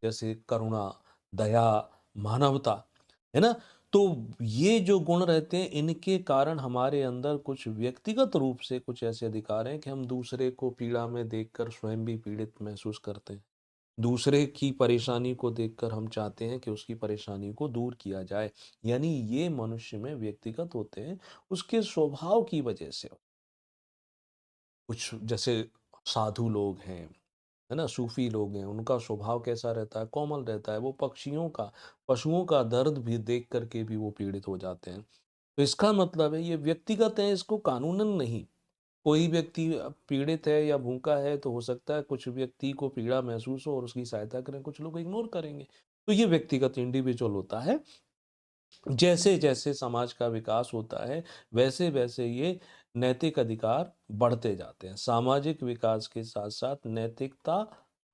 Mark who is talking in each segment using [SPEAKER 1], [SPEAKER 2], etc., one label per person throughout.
[SPEAKER 1] जैसे करुणा, दया, मानवता, है ना? तो ये जो गुण रहते हैं, इनके कारण हमारे अंदर कुछ व्यक्तिगत रूप से कुछ ऐसे अधिकार हैं कि हम दूसरे को पीड़ा में देखकर स्वयं भी पीड़ित महसूस करते हैं। दूसरे की परेशानी को देखकर हम चाहते हैं कि उसकी परेशानी को दूर किया जाए। यानी ये मनुष्य में व्यक्तिगत होते हैं, उसके स्वभाव की वजह से। कुछ जैसे साधु लोग हैं, है ना? सूफ़ी लोग हैं, उनका स्वभाव कैसा रहता है? कोमल रहता है। वो पशुओं का दर्द भी देख कर के भी वो पीड़ित हो जाते हैं। तो इसका मतलब है ये व्यक्तिगत है, इसको कानूनन नहीं। कोई व्यक्ति पीड़ित है या भूखा है तो हो सकता है कुछ व्यक्ति को पीड़ा महसूस हो और उसकी सहायता करें, कुछ लोग इग्नोर करेंगे। तो ये व्यक्तिगत इंडिविजुअल होता है। जैसे-जैसे समाज का विकास होता है, वैसे-वैसे ये नैतिक अधिकार बढ़ते जाते हैं। सामाजिक विकास के साथ-साथ नैतिकता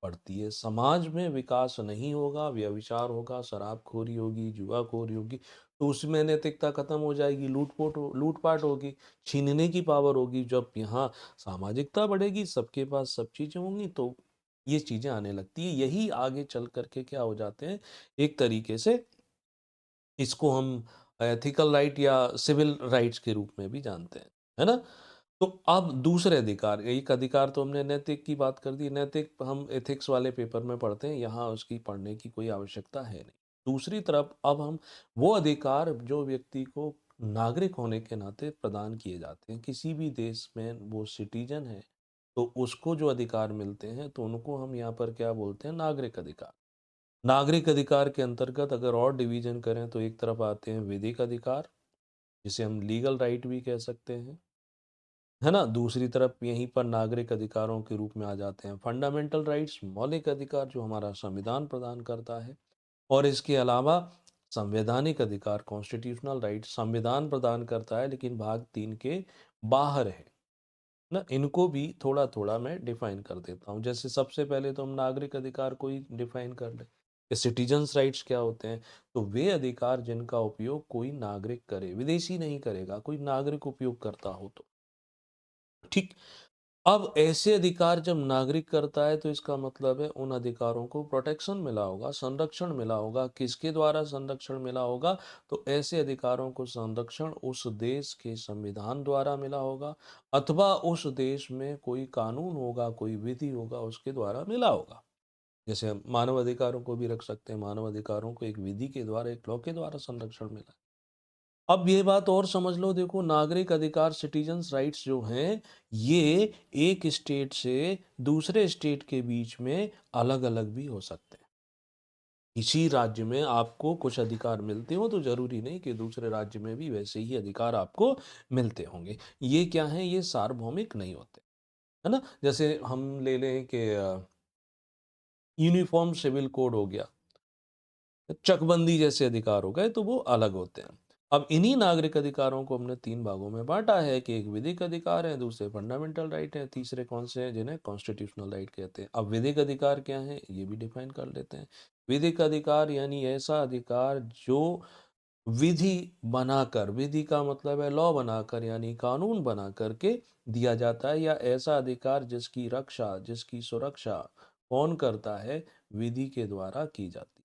[SPEAKER 1] बढ़ती है। समाज में विकास नहीं होगा, व्यभिचार होगा, शराबखोरी होगी, जुआखोरी होगी, तो उसमें नैतिकता खत्म हो जाएगी, लूट-पाट होगी, छीनने की पावर होगी। जब यहाँ सामाजिकता बढ़ेगी, सबके पास सब चीज़ें होंगी, तो ये चीज़ें आने लगती हैं। यही आगे चल कर के क्या हो जाते हैं, एक तरीके से इसको हम एथिकल राइट या सिविल राइट्स के रूप में भी जानते हैं, है ना? तो अब दूसरे अधिकार, एक अधिकार तो हमने नैतिक की बात कर दी, नैतिक हम एथिक्स वाले पेपर में पढ़ते हैं, यहाँ उसकी पढ़ने की कोई आवश्यकता है नहीं। दूसरी तरफ अब हम वो अधिकार जो व्यक्ति को नागरिक होने के नाते प्रदान किए जाते हैं, किसी भी देश में वो सिटीज़न है, तो उसको जो अधिकार मिलते हैं, तो उनको हम यहाँ पर क्या बोलते हैं, नागरिक अधिकार। नागरिक अधिकार के अंतर्गत अगर और डिवीज़न करें तो एक तरफ आते हैं विधिक अधिकार, जिसे हम लीगल राइट भी कह सकते हैं, है ना? दूसरी तरफ यहीं पर नागरिक अधिकारों के रूप में आ जाते हैं फंडामेंटल राइट्स, मौलिक अधिकार जो हमारा संविधान प्रदान करता है। और इसके अलावा संवैधानिक अधिकार, कॉन्स्टिट्यूशनल राइट, संविधान प्रदान करता है लेकिन भाग 3 के बाहर है। ना इनको भी थोड़ा-थोड़ा मैं डिफ़ाइन कर देता हूँ। जैसे सबसे पहले तो हम नागरिक अधिकार को ही डिफ़ाइन कर लें कि सिटिज़न्स राइट्स क्या होते हैं? तो वे अधिकार जिनका उपयोग कोई नागरिक करे, विदेशी नहीं करेगा, कोई नागरिक उपयोग करता हो तो। ठीक? अब ऐसे अधिकार जब नागरिक करता है तो इसका मतलब है उन अधिकारों को प्रोटेक्शन मिला होगा, संरक्षण मिला होगा। किसके द्वारा संरक्षण मिला होगा? तो ऐसे अधिकारों को संरक्षण उस देश के संविधान द्वारा मिला होगा अथवा उस देश में कोई कानून होगा, कोई विधि होगा उसके द्वारा मिला होगा। जैसे हम मानव अधिकारों को भी रख सकते हैं, मानव अधिकारों को एक विधि के द्वारा, एक लॉ के द्वारा संरक्षण मिला है। अब ये बात और समझ लो, देखो नागरिक अधिकार सिटीजन्स राइट्स जो हैं, ये एक स्टेट से दूसरे स्टेट के बीच में अलग-अलग भी हो सकते हैं। इसी राज्य में आपको कुछ अधिकार मिलते हो तो ज़रूरी नहीं कि दूसरे राज्य में भी वैसे ही अधिकार आपको मिलते होंगे। ये क्या हैं? ये सार्वभौमिक नहीं होते, है ना? जैसे हम ले लें कि यूनिफ़ॉर्म सिविल कोड हो गया, चकबंदी जैसे अधिकार हो गए तो वो अलग होते हैं। अब इन्हीं नागरिक अधिकारों को हमने 3 भागों में बाँटा है कि एक विधिक अधिकार है, दूसरे फंडामेंटल राइट है, तीसरे कौन से हैं जिन्हें कॉन्स्टिट्यूशनल राइट कहते हैं। अब विधिक अधिकार क्या हैं? ये भी डिफाइन कर लेते हैं। विधिक अधिकार यानी ऐसा अधिकार जो विधि बनाकर, विधि का मतलब है लॉ बनाकर यानी कानून बना कर के दिया जाता है, या ऐसा अधिकार जिसकी रक्षा, जिसकी सुरक्षा कौन करता है? विधि के द्वारा की जाती है।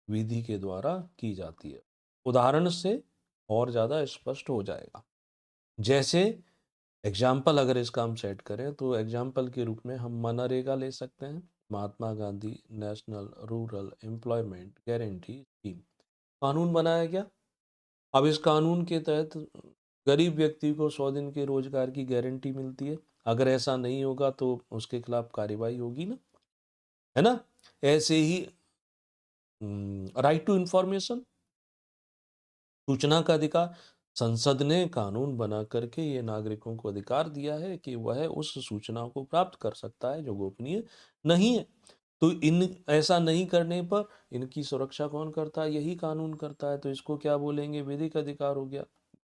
[SPEAKER 1] विधि के द्वारा की जाती है। उदाहरण से और ज़्यादा स्पष्ट हो जाएगा। जैसे एग्ज़ाम्पल अगर इसका हम सेट करें तो एग्ज़ाम्पल के रूप में हम मनरेगा ले सकते हैं। Mahatma Gandhi National Rural Employment Guarantee Scheme. कानून बनाया गया। अब इस कानून के तहत गरीब व्यक्ति को 100 दिन के रोज़गार की गारंटी मिलती है। अगर ऐसा नहीं होगा तो उसके खिलाफ कार्रवाई होगी ना, है ना? ऐसे ही राइट टू इन्फॉर्मेशन, सूचना का अधिकार, संसद ने कानून बना करके ये नागरिकों को अधिकार दिया है कि वह उस सूचना को प्राप्त कर सकता है जो गोपनीय नहीं है। तो इन ऐसा नहीं करने पर इनकी सुरक्षा कौन करता है? यही कानून करता है। तो इसको क्या बोलेंगे? विधिक अधिकार हो गया,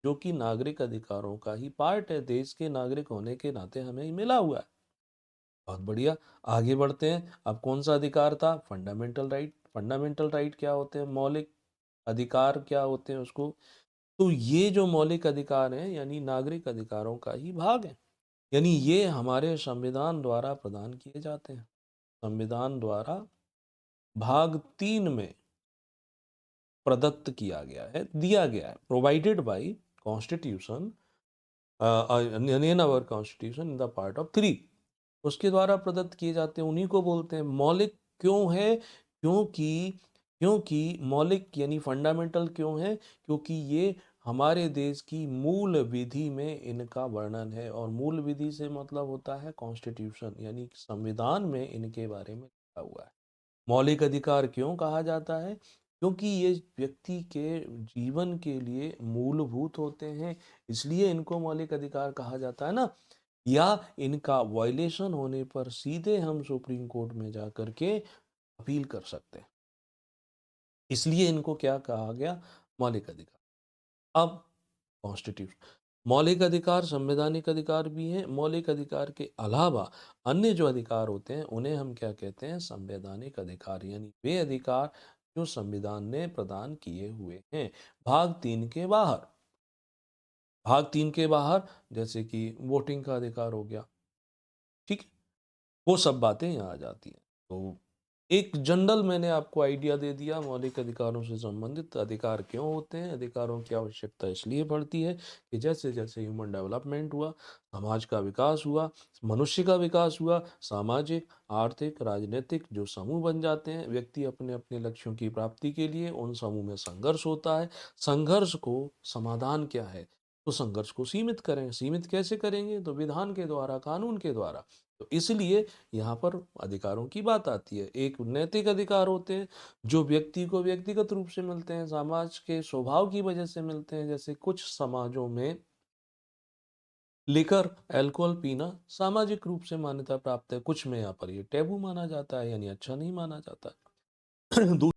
[SPEAKER 1] जो कि नागरिक अधिकारों का ही पार्ट है। देश के नागरिक होने के नाते हमें ये मिला हुआ है। बहुत बढ़िया, आगे बढ़ते हैं। अब कौन सा अधिकार था? Fundamental right. फंडामेंटल राइट क्या होते हैं? मौलिक अधिकार क्या होते हैं उसको? तो ये जो मौलिक अधिकार हैं यानी नागरिक अधिकारों का ही भाग है। यानी ये हमारे संविधान द्वारा प्रदान किए जाते हैं। संविधान द्वारा भाग 3 में प्रदत्त किया गया है, दिया गया है, provided by constitution in our constitution in the part of 3, उसके द्वारा प्रदत्त किए जाते हैं, उन्हीं को बोलते हैं मौलिक। क्यों है? क्योंकि क्योंकि मौलिक यानी फंडामेंटल क्यों है? क्योंकि ये हमारे देश की मूल विधि में इनका वर्णन है, और मूल विधि से मतलब होता है कॉन्स्टिट्यूशन, यानी संविधान में इनके बारे में लिखा हुआ है। मौलिक अधिकार क्यों कहा जाता है? क्योंकि ये व्यक्ति के जीवन के लिए मूलभूत होते हैं, इसलिए इनको मौलिक अधिकार कहा जाता है ना। या इनका वायलेशन होने पर सीधे हम सुप्रीम कोर्ट में जाकर के अपील कर सकते हैं, इसलिए इनको क्या कहा गया? मौलिक अधिकार। अब कॉन्स्टिट्यूशन, मौलिक अधिकार संवैधानिक अधिकार भी हैं। मौलिक अधिकार के अलावा अन्य जो अधिकार होते हैं उन्हें हम क्या कहते हैं? संवैधानिक अधिकार, यानी वे अधिकार जो संविधान ने प्रदान किए हुए हैं। भाग 3 के बाहर, भाग 3 के बाहर जैसे कि वोटिंग का अधिकार हो गया, ठीक है? वो सब बातें यहाँ आ जाती हैं। तो एक जनरल मैंने आपको आइडिया दे दिया मौलिक अधिकारों से संबंधित अधिकार क्यों होते हैं। अधिकारों की आवश्यकता इसलिए पड़ती है कि जैसे-जैसे ह्यूमन डेवलपमेंट हुआ, समाज का विकास हुआ, मनुष्य का विकास हुआ, सामाजिक, आर्थिक, राजनीतिक जो समूह बन जाते हैं, व्यक्ति अपने-अपने लक्ष्यों की प्राप्ति के लिए उन समूह में संघर्ष होता है। संघर्ष को समाधान क्या है? तो संघर्ष को सीमित करें। सीमित कैसे करेंगे? तो विधान के द्वारा, कानून के द्वारा। तो इसलिए यहाँ पर अधिकारों की बात आती है। एक नैतिक अधिकार होते हैं जो व्यक्ति को व्यक्तिगत रूप से मिलते हैं, समाज के स्वभाव की वजह से मिलते हैं। जैसे कुछ समाजों में लिकर, अल्कोहल पीना सामाजिक रूप से मान्यता प्राप्त है, कुछ में यहाँ पर ये टैबू माना जाता है, यानी अच्छा नहीं माना जाता है।